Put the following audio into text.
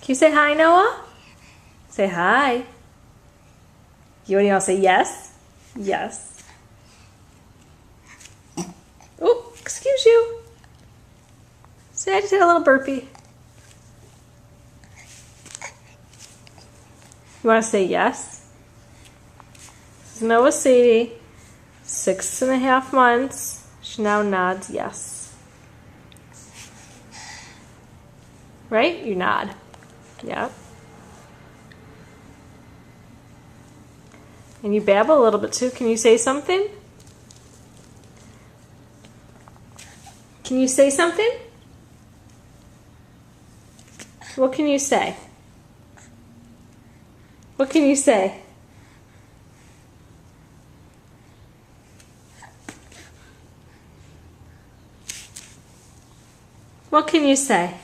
Can you say hi, Noah? Say hi. You want to say yes? Yes. Oh, excuse you. Say I just did a little burpee. You want to say yes? This is Noah Sadie, 6.5 months. She now nods yes. Right? You nod. Yeah. And you babble a little bit too. Can you say something? Can you say something? What can you say? What can you say? What can you say?